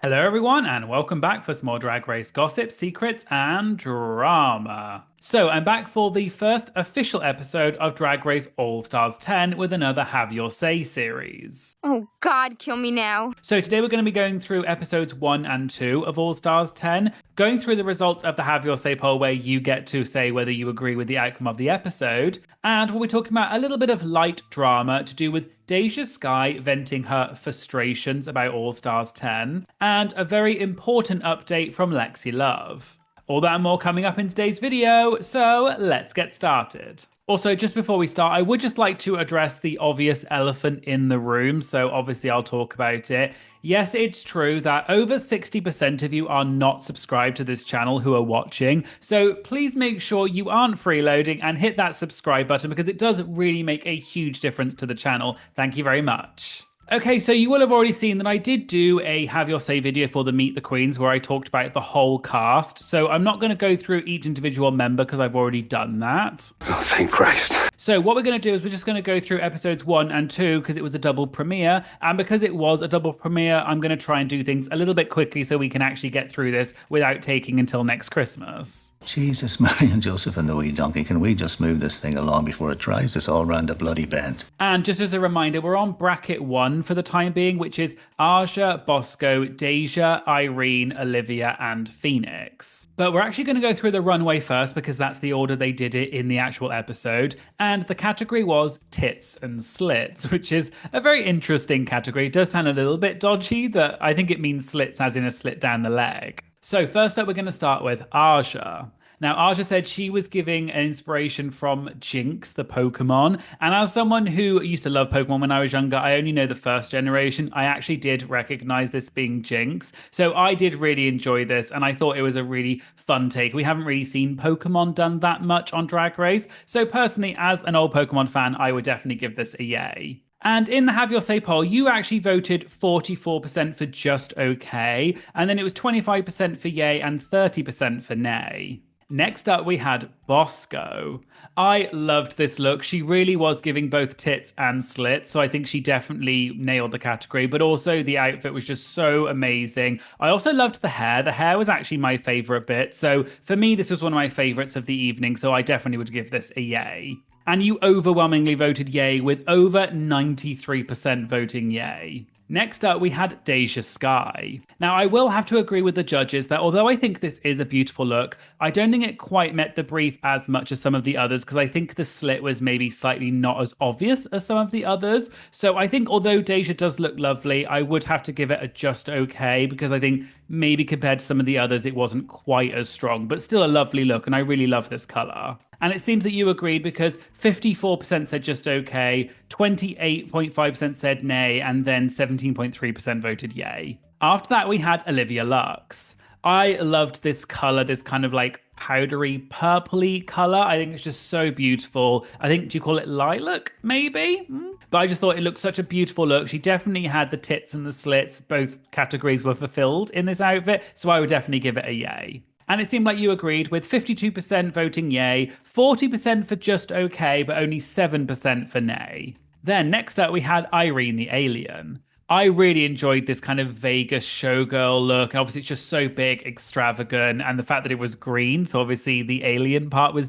Hello, everyone, and welcome back for some more Drag Race gossip, secrets, and drama. So, I'm back for the first official episode of Drag Race All Stars 10 with another Have Your Say series. Oh God, kill me now. So today we're going to be going through episodes 1 and 2 of All Stars 10, going through the results of the Have Your Say poll where you get to say whether you agree with the outcome of the episode, and we'll be talking about a little bit of light drama to do with DeJa Skye venting her frustrations about All Stars 10, and a very important update from Lexi Love. All that and more coming up in today's video, so let's get started. Also, just before we start, I would just like to address the obvious elephant in the room, so obviously I'll talk about it. Yes, it's true that over 60% of you are not subscribed to this channel who are watching, so please make sure you aren't freeloading and hit that subscribe button because it does really make a huge difference to the channel. Thank you very much. Okay, so you will have already seen that I did do a Have Your Say video for the Meet the Queens where I talked about the whole cast. So I'm not going to go through each individual member because I've already done that. Oh, thank Christ. So what we're going to do is we're just going to go through episodes 1 and 2 because it was a double premiere. And because it was a double premiere, I'm going to try and do things a little bit quickly so we can actually get through this without taking until next Christmas. Jesus, Mary and Joseph and the wee donkey, can we just move this thing along before it drives us all round the bloody bend? And just as a reminder, we're on bracket 1 for the time being, which is Aja, Bosco, DeJa, Irene, Olivia, and Phoenix. But we're actually going to go through the runway first because that's the order they did it in the actual episode. And the category was Tits and Slits, which is a very interesting category. It does sound a little bit dodgy, that I think it means slits as in a slit down the leg. So first up, we're going to start with Aja. Now, Aja said she was giving an inspiration from Jinx, the Pokemon. And as someone who used to love Pokemon when I was younger, I only know the first generation. I actually did recognize this being Jinx. So I did really enjoy this. And I thought it was a really fun take. We haven't really seen Pokemon done that much on Drag Race. So personally, as an old Pokemon fan, I would definitely give this a yay. And in the Have Your Say poll, you actually voted 44% for just okay. And then it was 25% for yay and 30% for nay. Next up, we had Bosco. I loved this look. She really was giving both tits and slits, so I think she definitely nailed the category, but also the outfit was just so amazing. I also loved the hair. The hair was actually my favorite bit, so for me, this was one of my favorites of the evening, so I definitely would give this a yay. And you overwhelmingly voted yay with over 93% voting yay. Next up, we had DeJa Skye. Now, I will have to agree with the judges that although I think this is a beautiful look, I don't think it quite met the brief as much as some of the others because I think the slit was maybe slightly not as obvious as some of the others. So I think although DeJa does look lovely, I would have to give it a just okay because I think maybe compared to some of the others, it wasn't quite as strong, but still a lovely look. And I really love this color. And it seems that you agreed because 54% said just okay, 28.5% said nay, and then 17.3% voted yay. After that, we had Olivia Lux. I loved this color, this kind of like powdery purpley color. I think it's just so beautiful. I think, do you call it lilac, maybe? But I just thought it looked such a beautiful look. She definitely had the tits and the slits. Both categories were fulfilled in this outfit, so I would definitely give it a yay. And it seemed like you agreed with 52% voting yay, 40% for just okay, but only 7% for nay. Then next up, we had Irene the Alien. I really enjoyed this kind of Vegas showgirl look. And obviously it's just so big, extravagant. And the fact that it was green. So obviously the alien part was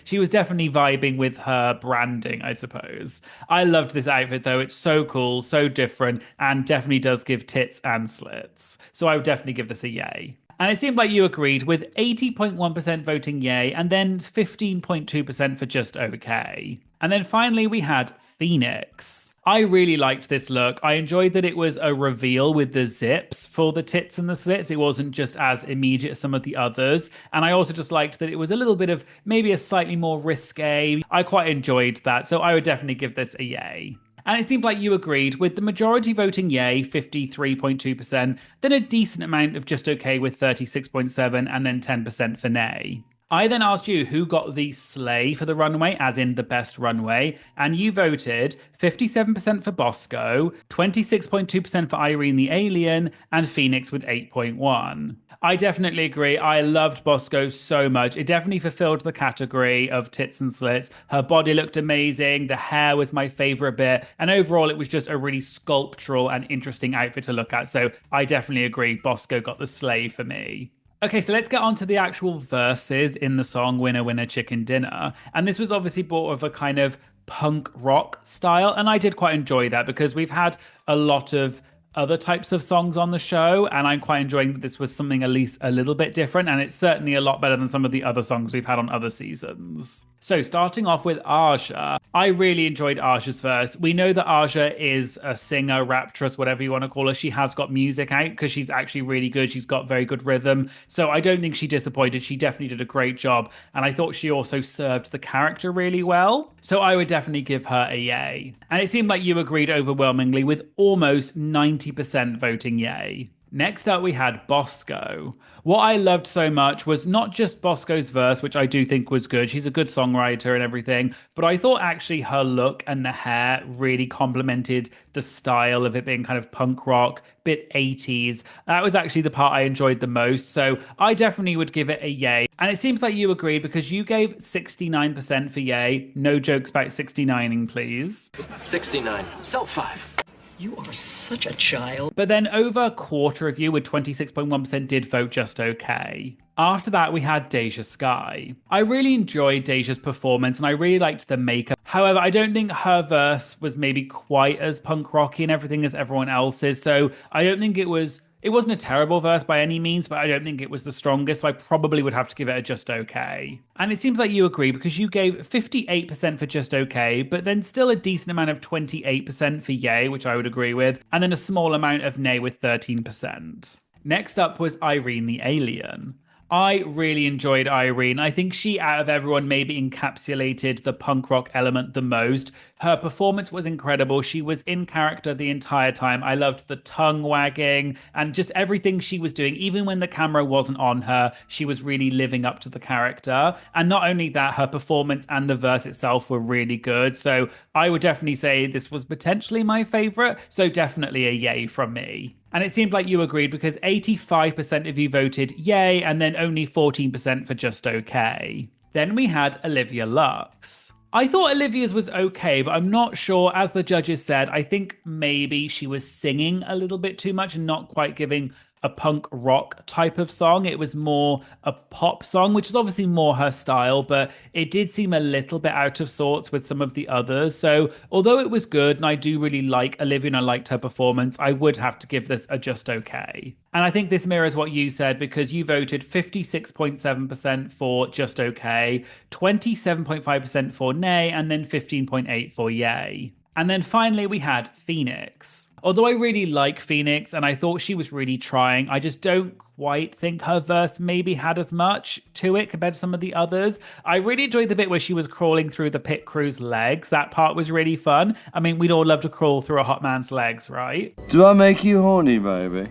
she was definitely vibing with her branding, I suppose. I loved this outfit though. It's so cool, so different, and definitely does give tits and slits. So I would definitely give this a yay. And it seemed like you agreed with 80.1% voting yay and then 15.2% for just okay. And then finally we had Phoenix. I really liked this look. I enjoyed that it was a reveal with the zips for the tits and the slits. It wasn't just as immediate as some of the others. And I also just liked that it was a little bit of maybe a slightly more risque. I quite enjoyed that. So I would definitely give this a yay. And it seemed like you agreed with the majority voting yay, 53.2%, then a decent amount of just okay with 36.7%, and then 10% for nay. I then asked you who got the slay for the runway, as in the best runway, and you voted 57% for Bosco, 26.2% for Irene the Alien, and Phoenix with 8.1. I definitely agree. I loved Bosco so much. It definitely fulfilled the category of tits and slits. Her body looked amazing. The hair was my favorite bit. And overall, it was just a really sculptural and interesting outfit to look at. So I definitely agree. Bosco got the slay for me. Okay, so let's get on to the actual verses in the song Winner Winner Chicken Dinner. And this was obviously brought with a kind of punk rock style. And I did quite enjoy that because we've had a lot of other types of songs on the show, and I'm quite enjoying that this was something at least a little bit different, and it's certainly a lot better than some of the other songs we've had on other seasons. So starting off with Aja, I really enjoyed Aja's verse. We know that Aja is a singer, raptress, whatever you want to call her. She has got music out because she's actually really good. She's got very good rhythm. So I don't think she disappointed. She definitely did a great job. And I thought she also served the character really well. So I would definitely give her a yay. And it seemed like you agreed overwhelmingly with almost 90% voting yay. Next up, we had Bosco. What I loved so much was not just Bosco's verse, which I do think was good. She's a good songwriter and everything, but I thought actually her look and the hair really complemented the style of it being kind of punk rock, bit 80s. That was actually the part I enjoyed the most. So I definitely would give it a yay. And it seems like you agreed because you gave 69% for yay. No jokes about 69ing, please. 69. Sell 5. You are such a child. But then over a quarter of you with 26.1% did vote just okay. After that, we had DeJa Skye. I really enjoyed DeJa's performance and I really liked the makeup. However, I don't think her verse was maybe quite as punk rocky and everything as everyone else's. So I don't think it wasn't a terrible verse by any means, but I don't think it was the strongest, so I probably would have to give it a just okay. And it seems like you agree because you gave 58% for just okay, but then still a decent amount of 28% for yay, which I would agree with, and then a small amount of nay with 13%. Next up was Irene the Alien. I really enjoyed Irene. I think she, out of everyone, maybe encapsulated the punk rock element the most. Her performance was incredible. She was in character the entire time. I loved the tongue wagging and just everything she was doing. Even when the camera wasn't on her, she was really living up to the character. And not only that, her performance and the verse itself were really good. So I would definitely say this was potentially my favorite. So definitely a yay from me. And it seemed like you agreed because 85% of you voted yay and then only 14% for just okay. Then we had Olivia Lux. I thought Olivia's was okay, but I'm not sure. As the judges said, I think maybe she was singing a little bit too much and not quite giving a punk rock type of song. It was more a pop song, which is obviously more her style, but it did seem a little bit out of sorts with some of the others. So although it was good and I do really like Olivia and I liked her performance, I would have to give this a just okay. And I think this mirrors what you said because you voted 56.7% for just okay, 27.5% for nay, and then 15.8% for yay. And then finally we had Phoenix. Although I really like Phoenix and I thought she was really trying, I just don't quite think her verse maybe had as much to it compared to some of the others. I really enjoyed the bit where she was crawling through the pit crew's legs. That part was really fun. I mean, we'd all love to crawl through a hot man's legs, right? Do I make you horny, baby?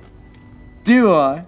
Do I?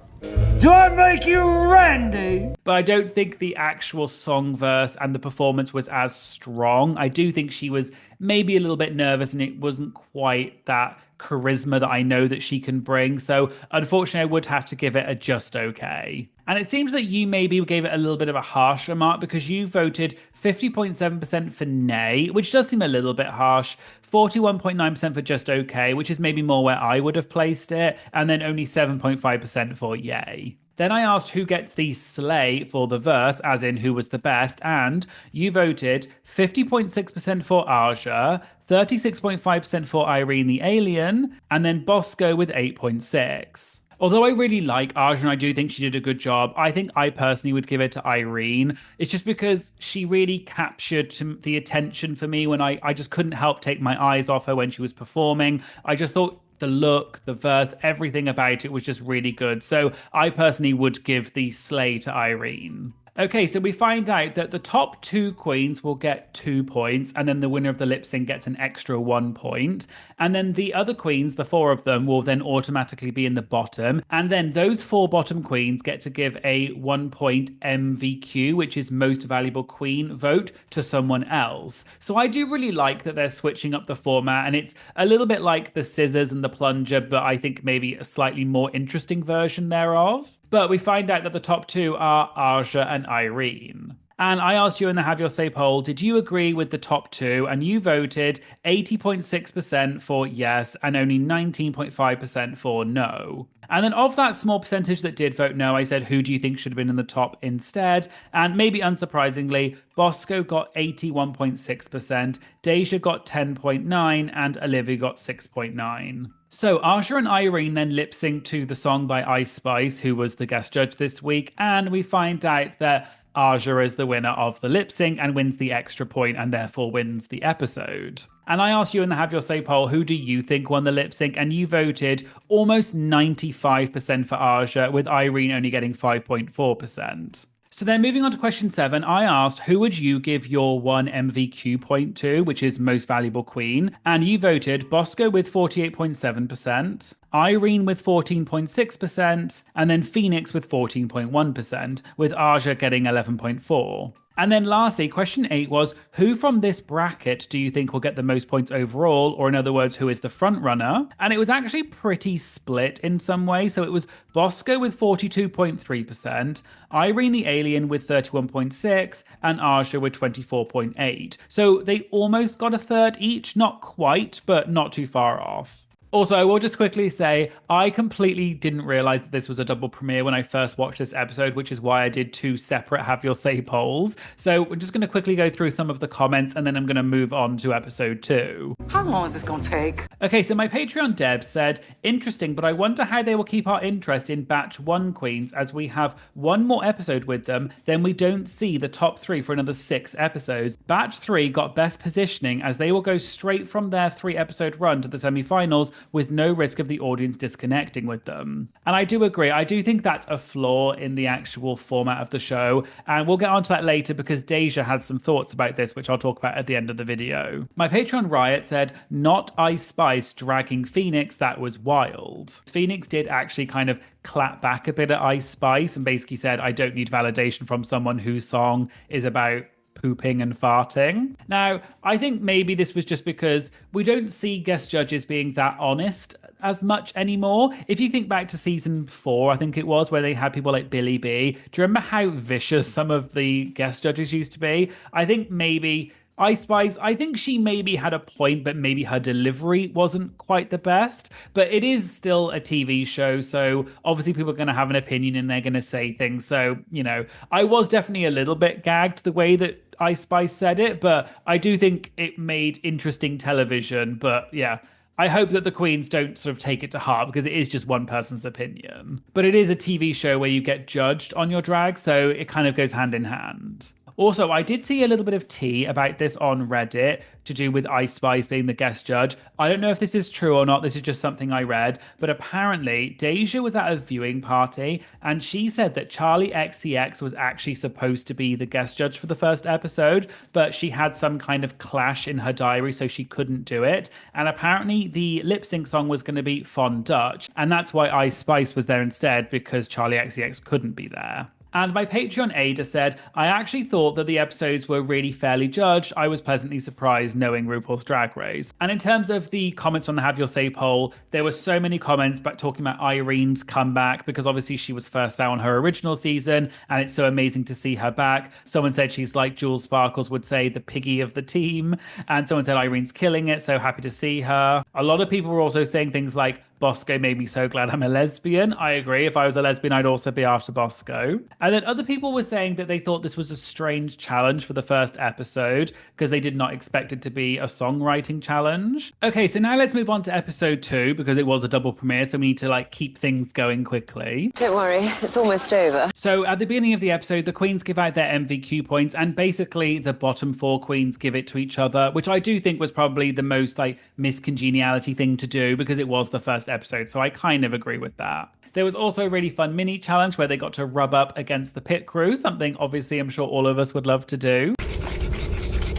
Do I make you randy? But I don't think the actual song verse and the performance was as strong. I do think she was maybe a little bit nervous and it wasn't quite that charisma that I know that she can bring. So unfortunately, I would have to give it a just okay. And it seems that you maybe gave it a little bit of a harsher mark because you voted 50.7% for nay, which does seem a little bit harsh, 41.9% for just okay, which is maybe more where I would have placed it, and then only 7.5% for yay. Then I asked who gets the slay for the verse, as in who was the best, and you voted 50.6% for Aja, 36.5% for Irene the Alien, and then Bosco with 8.6%. Although I really like Aja and I do think she did a good job, I think I personally would give it to Irene. It's just because she really captured the attention for me when I just couldn't help take my eyes off her when she was performing. I just thought the look, the verse, everything about it was just really good. So I personally would give the slay to Irene. Okay, so we find out that the top 2 queens will get 2 points, and then the winner of the lip sync gets an extra 1 point. And then the other queens, the 4 of them, will then automatically be in the bottom. And then those 4 bottom queens get to give a 1 point MVQ, which is most valuable queen vote, to someone else. So I do really like that they're switching up the format, and it's a little bit like the scissors and the plunger, but I think maybe a slightly more interesting version thereof. But we find out that the top 2 are Aja and Irene. And I asked you in the Have Your Say poll, did you agree with the top 2? And you voted 80.6% for yes and only 19.5% for no. And then of that small percentage that did vote no, I said, who do you think should have been in the top instead? And maybe unsurprisingly, Bosco got 81.6%, DeJa got 10.9%, and Olivia got 6.9%. So Aja and Irene then lip sync to the song by Ice Spice, who was the guest judge this week, and we find out that Aja is the winner of the lip sync and wins the extra point and therefore wins the episode. And I asked you in the Have Your Say poll, who do you think won the lip sync? And you voted almost 95% for Aja, with Irene only getting 5.4%. So then moving on to question 7, I asked, who would you give your 1 MVQ point to, which is most valuable queen? And you voted Bosco with 48.7%, Irene with 14.6%, and then Phoenix with 14.1%, with Aja getting 11.4%. And then lastly, question 8 was, who from this bracket do you think will get the most points overall? Or in other words, who is the front runner? And it was actually pretty split in some way. So it was Bosco with 42.3%, Irene the Alien with 31.6%, and Aja with 24.8%. So they almost got a third each, not quite, but not too far off. Also, I will just quickly say, I completely didn't realize that this was a double premiere when I first watched this episode, which is why I did 2 separate Have Your Say polls. So we're just going to quickly go through some of the comments, and then I'm going to move on to episode 2. How long is this going to take? Okay, so my Patreon Deb said, interesting, but I wonder how they will keep our interest in Batch 1 queens, as we have 1 more episode with them, then we don't see the top 3 for another 6 episodes. Batch 3 got best positioning, as they will go straight from their 3-episode run to the semi-finals, with no risk of the audience disconnecting with them. And I do agree. I do think that's a flaw in the actual format of the show. And we'll get onto that later because DeJa had some thoughts about this, which I'll talk about at the end of the video. My Patreon Riot said, not Ice Spice dragging Phoenix, that was wild. Phoenix did actually kind of clap back a bit at Ice Spice and basically said, I don't need validation from someone whose song is about pooping and farting. Now, I think maybe this was just because we don't see guest judges being that honest as much anymore. If you think back to season 4, I think it was, where they had people like Billy B. Do you remember how vicious some of the guest judges used to be? I think maybe Ice Spice, I think she maybe had a point, but maybe her delivery wasn't quite the best. But it is still a TV show, so obviously people are going to have an opinion and they're going to say things. So, you know, I was definitely a little bit gagged the way that Ice Spice said it, but I do think it made interesting television. But yeah, I hope that the queens don't sort of take it to heart because it is just one person's opinion. But it is a TV show where you get judged on your drag, so it kind of goes hand in hand. Also, I did see a little bit of tea about this on Reddit to do with Ice Spice being the guest judge. I don't know if this is true or not. This is just something I read. But apparently, DeJa was at a viewing party and she said that Charlie XCX was actually supposed to be the guest judge for the first episode, but she had some kind of clash in her diary, so she couldn't do it. And apparently, the lip sync song was going to be Fon Dutch. And that's why Ice Spice was there instead, because Charlie XCX couldn't be there. And my Patreon Ada said, I actually thought that the episodes were really fairly judged. I was pleasantly surprised knowing RuPaul's Drag Race. And in terms of the comments on the Have Your Say poll, there were so many comments about talking about Irene's comeback, because obviously she was first out on her original season and it's so amazing to see her back. Someone said she's like Jules Sparkles would say, the piggy of the team. And someone said Irene's killing it, so happy to see her. A lot of people were also saying things like, Bosco made me so glad I'm a lesbian. I agree. If I was a lesbian, I'd also be after Bosco. And then other people were saying that they thought this was a strange challenge for the first episode because they did not expect it to be a songwriting challenge. Okay, so now let's move on to episode 2 because it was a double premiere, so we need to keep things going quickly. Don't worry, it's almost over. So at the beginning of the episode, the queens give out their MVQ points and basically the bottom 4 queens give it to each other, which I do think was probably the most miscongeniality thing to do because it was the first episode, so I kind of agree with that. There was also a really fun mini challenge where they got to rub up against the pit crew, something obviously I'm sure all of us would love to do.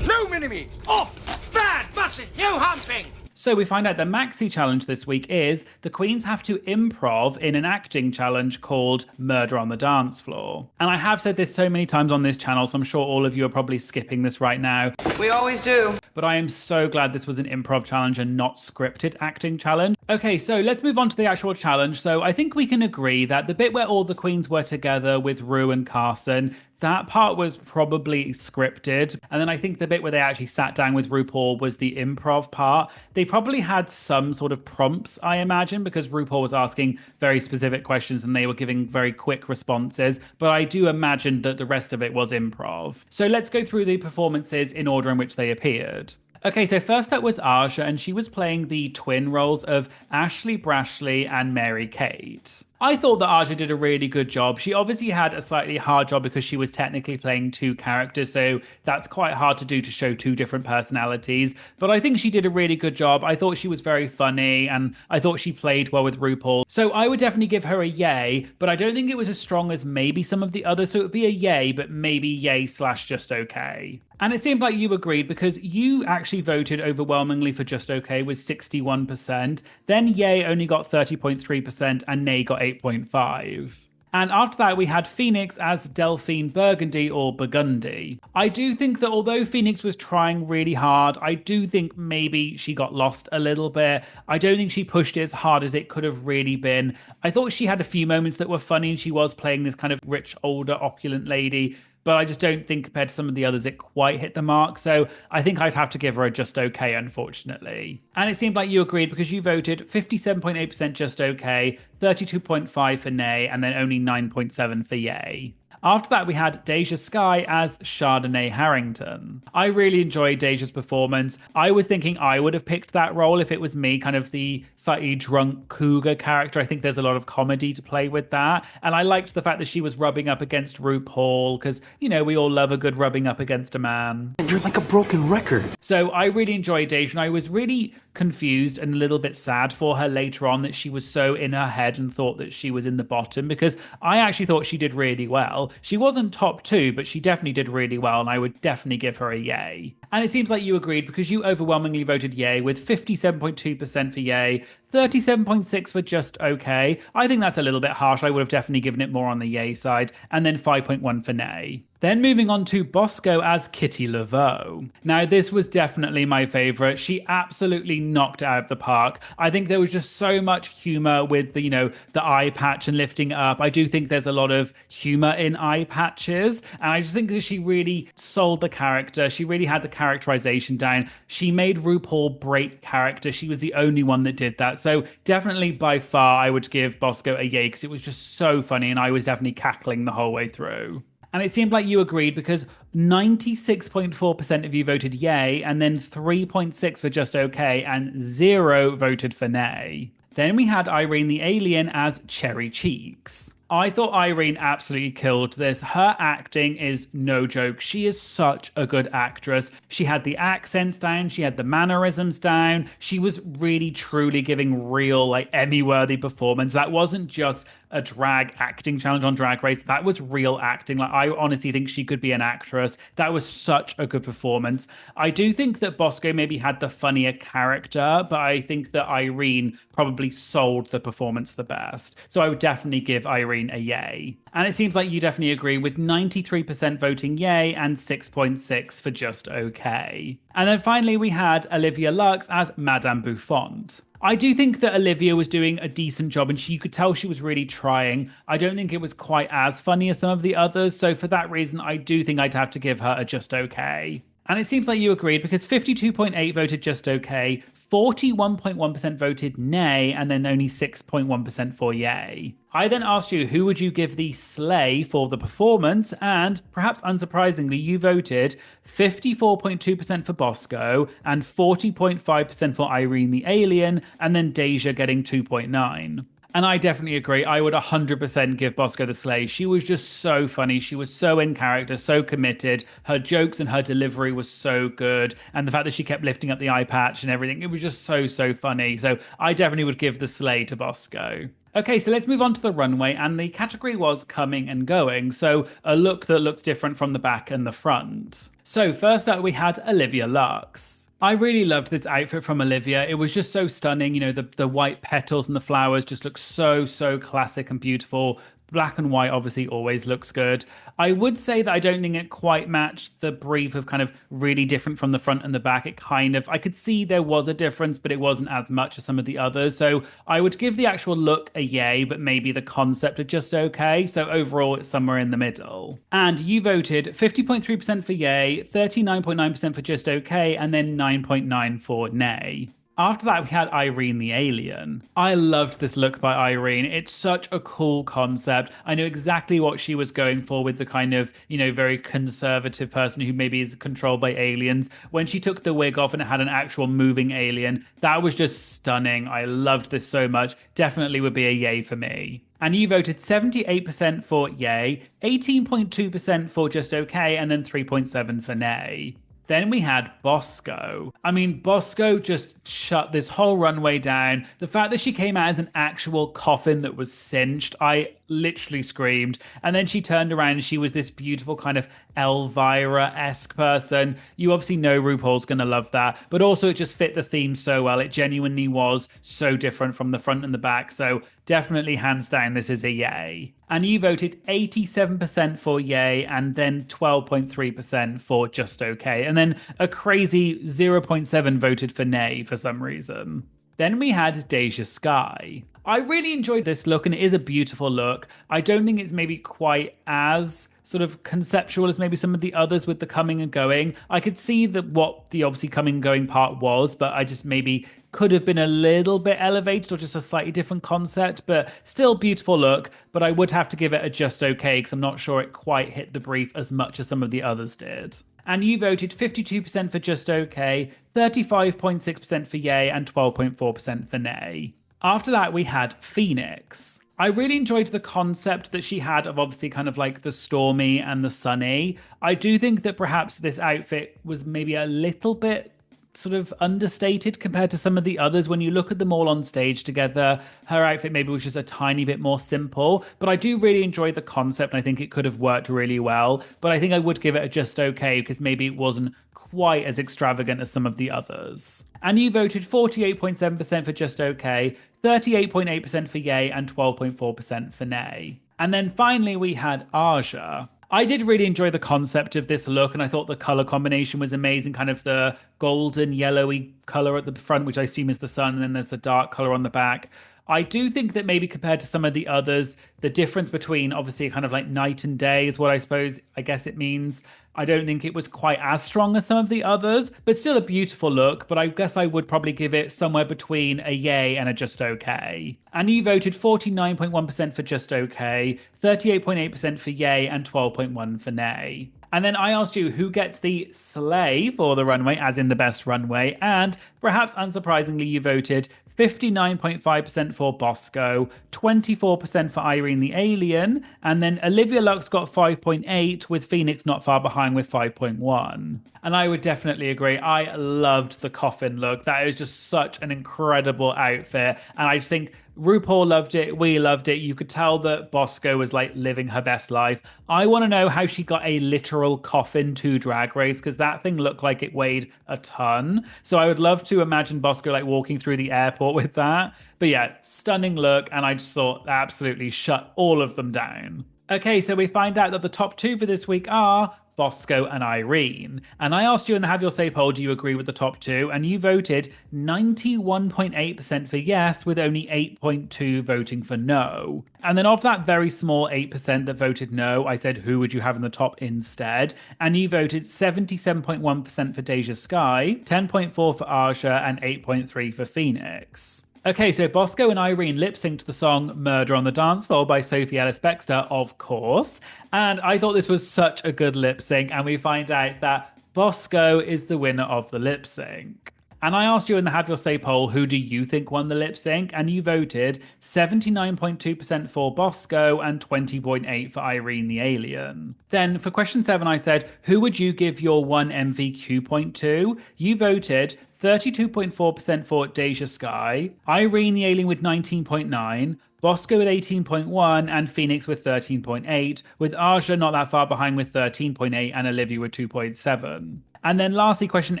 No mini-me! Off! Bad! Busted! No humping! So we find out the maxi challenge this week is the queens have to improv in an acting challenge called Murder on the Dance Floor. And I have said this so many times on this channel, so I'm sure all of you are probably skipping this right now. We always do. But I am so glad this was an improv challenge and not scripted acting challenge. Okay, so let's move on to the actual challenge. So I think we can agree that the bit where all the queens were together with Rue and Carson, that part was probably scripted. And then I think the bit where they actually sat down with RuPaul was the improv part. They probably had some sort of prompts, I imagine, because RuPaul was asking very specific questions and they were giving very quick responses. But I do imagine that the rest of it was improv. So let's go through the performances in order in which they appeared. Okay, so first up was Aja, and she was playing the twin roles of Ashley Brashley and Mary Kate. I thought that Aja did a really good job. She obviously had a slightly hard job because she was technically playing two characters, so that's quite hard to do, to show two different personalities. But I think she did a really good job. I thought she was very funny, and I thought she played well with RuPaul. So I would definitely give her a yay, but I don't think it was as strong as maybe some of the others. So it would be a yay, but maybe yay/just okay. And it seemed like you agreed because you actually voted overwhelmingly for just okay with 61%. Then yay only got 30.3% and nay got 8.5%. And after that, we had Phoenix as Delphine Burgundy or Burgundy. I do think that although Phoenix was trying really hard, I do think maybe she got lost a little bit. I don't think she pushed it as hard as it could have really been. I thought she had a few moments that were funny, and she was playing this kind of rich, older, opulent lady. But I just don't think compared to some of the others, it quite hit the mark. So I think I'd have to give her a just okay, unfortunately. And it seemed like you agreed because you voted 57.8% just okay, 32.5% for nay, and then only 9.7% for yay. After that, we had DeJa Skye as Chardonnay Harrington. I really enjoyed DeJa's performance. I was thinking I would have picked that role if it was me, kind of the slightly drunk cougar character. I think there's a lot of comedy to play with that. And I liked the fact that she was rubbing up against RuPaul because, you know, we all love a good rubbing up against a man. And you're like a broken record. So I really enjoyed DeJa, and I was really confused and a little bit sad for her later on that she was so in her head and thought that she was in the bottom, because I actually thought she did really well. She wasn't top two, but she definitely did really well, and I would definitely give her a yay. And it seems like you agreed because you overwhelmingly voted yay with 57.2% for yay, 37.6% for just okay. I think that's a little bit harsh. I would have definitely given it more on the yay side, and then 5.1% for nay. Then moving on to Bosco as Kitty Laveau. Now, this was definitely my favorite. She absolutely knocked it out of the park. I think there was just so much humor with the, the eye patch and lifting it up. I do think there's a lot of humor in eye patches. And I just think that she really sold the character. She really had the characterization down. She made RuPaul break character. She was the only one that did that. So definitely by far, I would give Bosco a yay because it was just so funny. And I was definitely cackling the whole way through. And it seemed like you agreed because 96.4% of you voted yay, and then 3.6% for just okay, and 0 voted for nay. Then we had Irene the Alien as Cherry Cheeks. I thought Irene absolutely killed this. Her acting is no joke. She is such a good actress. She had the accents down. She had the mannerisms down. She was really, truly giving real, Emmy-worthy performance. That wasn't just a drag acting challenge on Drag Race. That was real acting. I honestly think she could be an actress. That was such a good performance. I do think that Bosco maybe had the funnier character, but I think that Irene probably sold the performance the best. So I would definitely give Irene a yay. And it seems like you definitely agree with 93% voting yay and 6.6% for just okay. And then finally we had Olivia Lux as Madame Bouffant. I do think that Olivia was doing a decent job, and you could tell she was really trying. I don't think it was quite as funny as some of the others, so for that reason, I do think I'd have to give her a just okay. And it seems like you agreed because 52.8% voted just okay, 41.1% voted nay, and then only 6.1% for yay. I then asked you who would you give the slay for the performance, and perhaps unsurprisingly, you voted 54.2% for Bosco and 40.5% for Irene the Alien, and then DeJa getting 2.9%. And I definitely agree. I would 100% give Bosco the slay. She was just so funny. She was so in character, so committed. Her jokes and her delivery was so good. And the fact that she kept lifting up the eye patch and everything, it was just so, so funny. So I definitely would give the slay to Bosco. Okay, so let's move on to the runway, and the category was coming and going, so a look that looked different from the back and the front. So first up we had Olivia Lux. I really loved this outfit from Olivia. It was just so stunning. You know, the white petals and the flowers just look so classic and beautiful. Black and white obviously always looks good. I would say that I don't think it quite matched the brief of kind of really different from the front and the back. I could see there was a difference, but it wasn't as much as some of the others. So I would give the actual look a yay, but maybe the concept are just okay. So overall, it's somewhere in the middle. And you voted 50.3% for yay, 39.9% for just okay, and then 9.9% for nay. After that, we had Irene the Alien. I loved this look by Irene. It's such a cool concept. I know exactly what she was going for with the kind of, very conservative person who maybe is controlled by aliens. When she took the wig off and it had an actual moving alien, that was just stunning. I loved this so much. Definitely would be a yay for me. And you voted 78% for yay, 18.2% for just okay, and then 3.7% for nay. Then we had Bosco. I mean, Bosco just shut this whole runway down. The fact that she came out as an actual coffin that was cinched, I literally screamed. And then she turned around and she was this beautiful kind of Elvira-esque person. You obviously know RuPaul's going to love that. But also it just fit the theme so well. It genuinely was so different from the front and the back. So definitely hands down, this is a yay. And you voted 87% for yay and then 12.3% for just okay. And then a crazy 0.7% voted for nay for some reason. Then we had DeJa Skye. I really enjoyed this look and it is a beautiful look. I don't think it's maybe quite as sort of conceptual as maybe some of the others with the coming and going. I could see what the obviously coming and going part was, but I just maybe could have been a little bit elevated or just a slightly different concept, but still beautiful look. But I would have to give it a just okay because I'm not sure it quite hit the brief as much as some of the others did. And you voted 52% for just okay, 35.6% for yay, and 12.4% for nay. After that, we had Phoenix. I really enjoyed the concept that she had of obviously kind of like the stormy and the sunny. I do think that perhaps this outfit was maybe a little bit sort of understated compared to some of the others. When you look at them all on stage together, her outfit maybe was just a tiny bit more simple, but I do really enjoy the concept and I think it could have worked really well. But I think I would give it a just okay because maybe it wasn't quite as extravagant as some of the others. And you voted 48.7% for just okay, 38.8% for yay, and 12.4% for nay. And then finally we had Aja. I did really enjoy the concept of this look and I thought the color combination was amazing, kind of the golden yellowy color at the front, which I assume is the sun, and then there's the dark color on the back. I do think that maybe compared to some of the others, the difference between obviously kind of like night and day is what I guess it means. I don't think it was quite as strong as some of the others, but still a beautiful look. But I guess I would probably give it somewhere between a yay and a just okay. And you voted 49.1% for just okay, 38.8% for yay, and 12.1% for nay. And then I asked you who gets the slay for the runway, as in the best runway. And perhaps unsurprisingly, you voted 59.5% for Bosco, 24% for Irene the Alien, and then Olivia Lux got 5.8%, with Phoenix not far behind with 5.1%. And I would definitely agree. I loved the coffin look. That is just such an incredible outfit. And I just think RuPaul loved it. We loved it. You could tell that Bosco was like living her best life. I want to know how she got a literal coffin to Drag Race because that thing looked like it weighed a ton. So I would love to imagine Bosco like walking through the airport with that. But yeah, stunning look. And I just thought absolutely shut all of them down. Okay, so we find out that the top two for this week are Bosco and Irene. And I asked you in the Have Your Say poll, do you agree with the top two? And you voted 91.8% for yes, with only 8.2% voting for no. And then of that very small 8% that voted no, I said, who would you have in the top instead? And you voted 77.1% for DeJa Skye, 10.4% for Aja, and 8.3% for Phoenix. Okay, so Bosco and Irene lip-synced the song Murder on the Dance Floor by Sophie Ellis-Bextor, of course. And I thought this was such a good lip-sync, and we find out that Bosco is the winner of the lip-sync. And I asked you in the Have Your Say poll, who do you think won the lip-sync? And you voted 79.2% for Bosco and 20.8% for Irene the Alien. Then for question 7, I said, who would you give your 1 MVQ point to? You voted 32.4% for DeJa Skye, Irene the Alien with 19.9%, Bosco with 18.1 and Phoenix with 13.8, with Aja not that far behind with 13.8 and Olivia with 2.7. And then lastly, question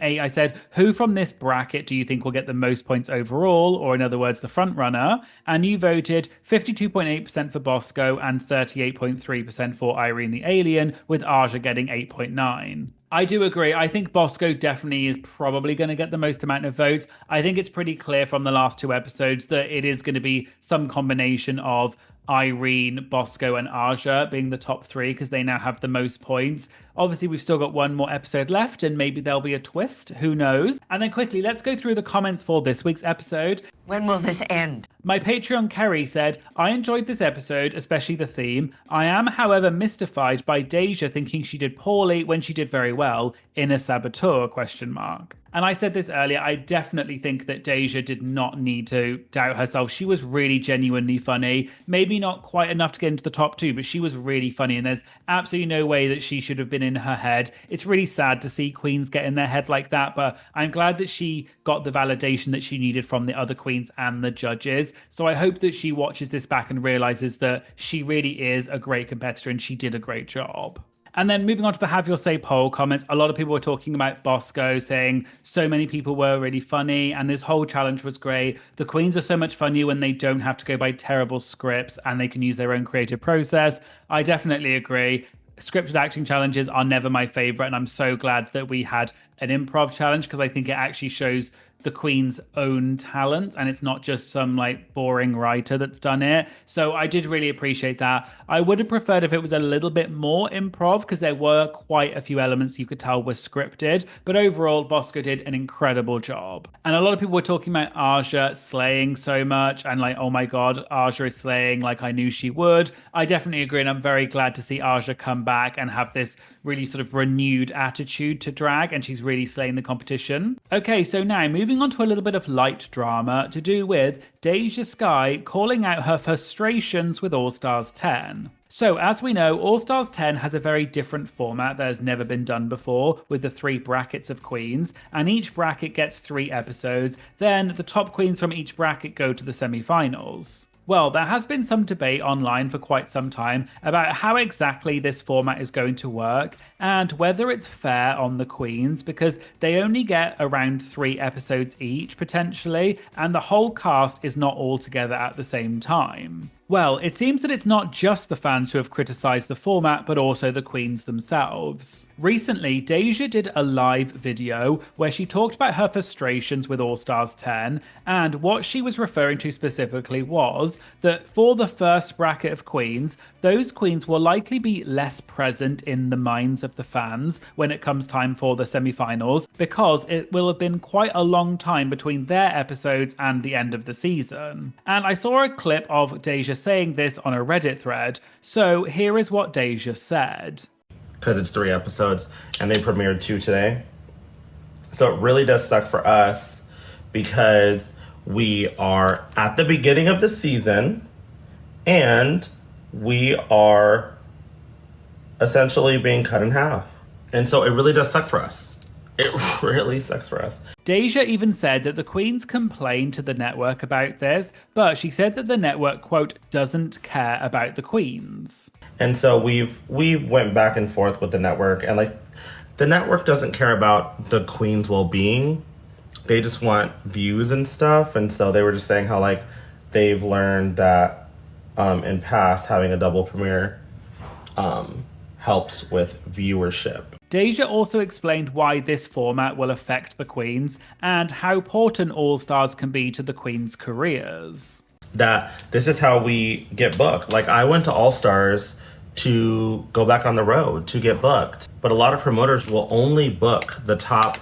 8, I said, who from this bracket do you think will get the most points overall, or in other words, the front runner? And you voted 52.8% for Bosco and 38.3% for Irene the Alien, with Aja getting 8.9. I do agree. I think Bosco definitely is probably going to get the most amount of votes. I think it's pretty clear from the last 2 episodes that it is going to be some combination of Irene, Bosco, and Aja being the top 3 because they now have the most points. Obviously, we've still got one more episode left and maybe there'll be a twist. Who knows? And then quickly, let's go through the comments for this week's episode. When will this end? My Patreon Kerry said, I enjoyed this episode, especially the theme. I am, however, mystified by DeJa thinking she did poorly when she did very well. Inner saboteur, ? And I said this earlier, I definitely think that DeJa did not need to doubt herself. She was really genuinely funny. Maybe not quite enough to get into the top 2, but she was really funny. And there's absolutely no way that she should have been in her head. It's really sad to see queens get in their head like that, but I'm glad that she got the validation that she needed from the other queens and the judges. So I hope that she watches this back and realizes that she really is a great competitor and she did a great job. And then moving on to the Have Your Say poll comments, a lot of people were talking about Bosco, saying so many people were really funny and this whole challenge was great. The queens are so much funnier when they don't have to go by terrible scripts and they can use their own creative process. I definitely agree. Scripted acting challenges are never my favorite, and I'm so glad that we had an improv challenge because I think it actually shows the queen's own talent and it's not just some like boring writer that's done it. So I did really appreciate that. I would have preferred if it was a little bit more improv because there were quite a few elements you could tell were scripted, but overall Bosco did an incredible job. And a lot of people were talking about Aja slaying so much and like, oh my god, Aja is slaying like I knew she would. I definitely agree, and I'm very glad to see Aja come back and have this really sort of renewed attitude to drag, and she's really slaying the competition. Okay, so now moving on to a little bit of light drama to do with DeJa Skye calling out her frustrations with All Stars 10. So, as we know, All Stars 10 has a very different format that has never been done before, with the 3 brackets of queens, and each bracket gets 3 episodes. Then the top queens from each bracket go to the semi-finals. Well, there has been some debate online for quite some time about how exactly this format is going to work and whether it's fair on the queens, because they only get around 3 episodes each potentially, and the whole cast is not all together at the same time. Well, it seems that it's not just the fans who have criticised the format, but also the queens themselves. Recently, DeJa did a live video where she talked about her frustrations with All Stars 10, and what she was referring to specifically was that for the first bracket of queens, those queens will likely be less present in the minds of the fans when it comes time for the semi-finals, because it will have been quite a long time between their episodes and the end of the season. And I saw a clip of DeJa saying this on a Reddit thread, so here is what DeJa said. Because it's 3 episodes and they premiered 2 today. So it really does suck for us because we are at the beginning of the season and we are essentially being cut in half. And so it really does suck for us. It really sucks for us. DeJa even said that the queens complained to the network about this, but she said that the network, quote, doesn't care about the queens. And so we went back and forth with the network, and like the network doesn't care about the queen's well-being. They just want views and stuff. And so they were just saying how like they've learned that in past having a double premiere helps with viewership. DeJa also explained why this format will affect the queens and how important All Stars can be to the queens' careers. That this is how we get booked. Like I went to All Stars to go back on the road to get booked, but a lot of promoters will only book the top,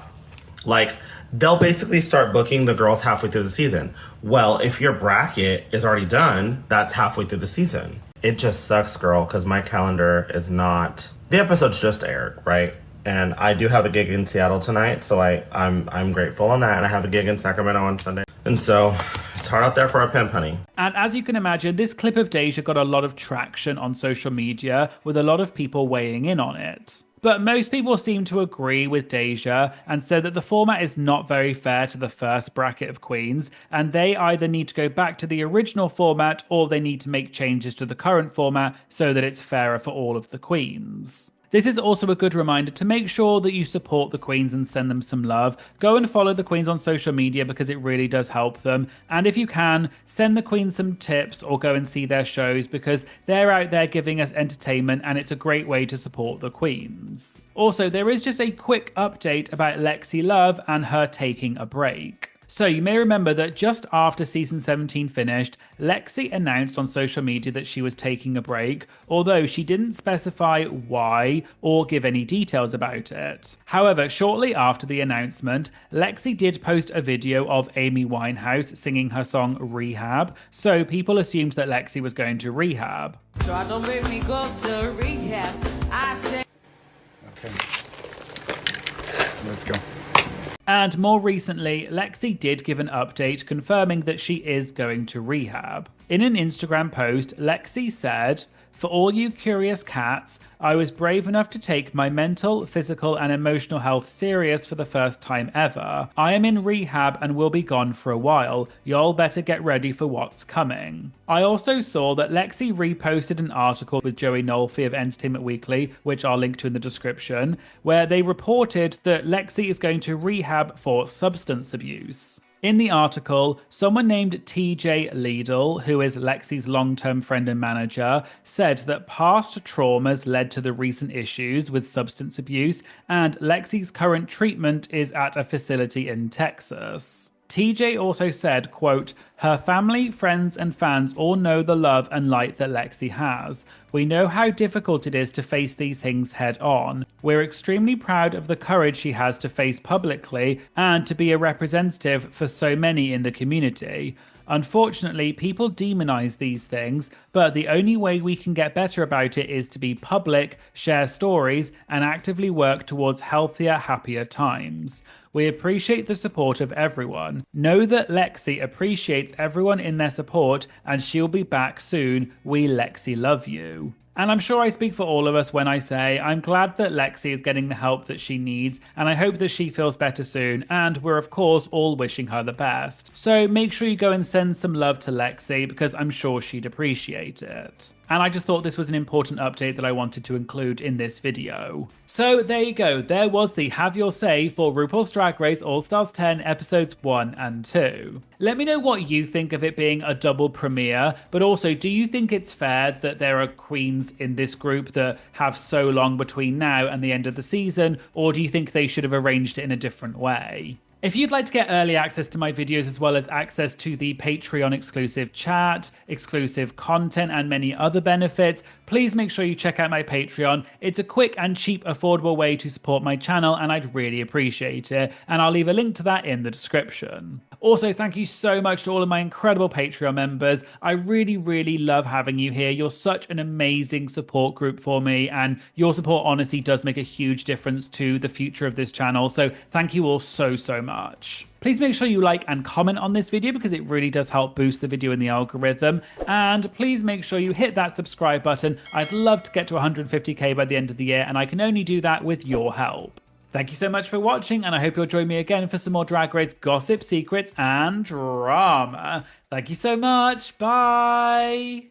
like they'll basically start booking the girls halfway through the season. Well, if your bracket is already done, that's halfway through the season. It just sucks, girl, because my calendar is not... The episode's just aired, right? And I do have a gig in Seattle tonight, so I'm grateful on that. And I have a gig in Sacramento on Sunday. And so it's hard out there for a pimp, honey. And as you can imagine, this clip of DeJa got a lot of traction on social media with a lot of people weighing in on it. But most people seem to agree with DeJa and said that the format is not very fair to the first bracket of queens, and they either need to go back to the original format or they need to make changes to the current format so that it's fairer for all of the queens. This is also a good reminder to make sure that you support the queens and send them some love. Go and follow the queens on social media because it really does help them. And if you can, send the queens some tips or go and see their shows because they're out there giving us entertainment and it's a great way to support the queens. Also, there is just a quick update about Lexi Love and her taking a break. So you may remember that just after season 17 finished, Lexi announced on social media that she was taking a break, although she didn't specify why or give any details about it. However, shortly after the announcement, Lexi did post a video of Amy Winehouse singing her song Rehab, so people assumed that Lexi was going to rehab. Try to make me go to rehab. I said. Okay. Let's go. And more recently, Lexi did give an update confirming that she is going to rehab. In an Instagram post, Lexi said, "For all you curious cats, I was brave enough to take my mental, physical, and emotional health serious for the first time ever. I am in rehab and will be gone for a while. Y'all better get ready for what's coming." I also saw that Lexi reposted an article with Joey Nolfi of Entertainment Weekly, which I'll link to in the description, where they reported that Lexi is going to rehab for substance abuse. In the article, someone named TJ Liedl, who is Lexi's long-term friend and manager, said that past traumas led to the recent issues with substance abuse, and Lexi's current treatment is at a facility in Texas. TJ also said, quote, "Her family, friends, and fans all know the love and light that Lexi has. We know how difficult it is to face these things head on. We're extremely proud of the courage she has to face publicly and to be a representative for so many in the community. Unfortunately, people demonize these things, but the only way we can get better about it is to be public, share stories, and actively work towards healthier, happier times. We appreciate the support of everyone. Know that Lexi appreciates everyone in their support, and she'll be back soon. We Lexi love you." And I'm sure I speak for all of us when I say I'm glad that Lexi is getting the help that she needs, and I hope that she feels better soon, and we're of course all wishing her the best. So make sure you go and send some love to Lexi because I'm sure she'd appreciate it. And I just thought this was an important update that I wanted to include in this video. So there you go, there was the Have Your Say for RuPaul's Drag Race All Stars 10 episodes 1 and 2. Let me know what you think of it being a double premiere, but also do you think it's fair that there are queens in this group that have so long between now and the end of the season, or do you think they should have arranged it in a different way? If you'd like to get early access to my videos as well as access to the Patreon exclusive chat, exclusive content, and many other benefits, please make sure you check out my Patreon. It's a quick and cheap, affordable way to support my channel, and I'd really appreciate it. And I'll leave a link to that in the description. Also, thank you so much to all of my incredible Patreon members. I really, really love having you here. You're such an amazing support group for me, and your support honestly does make a huge difference to the future of this channel. So thank you all so, so much. Please make sure you like and comment on this video because it really does help boost the video in the algorithm. And please make sure you hit that subscribe button. I'd love to get to 150k by the end of the year, and I can only do that with your help. Thank you so much for watching, and I hope you'll join me again for some more Drag Race gossip, secrets, and drama. Thank you so much. Bye.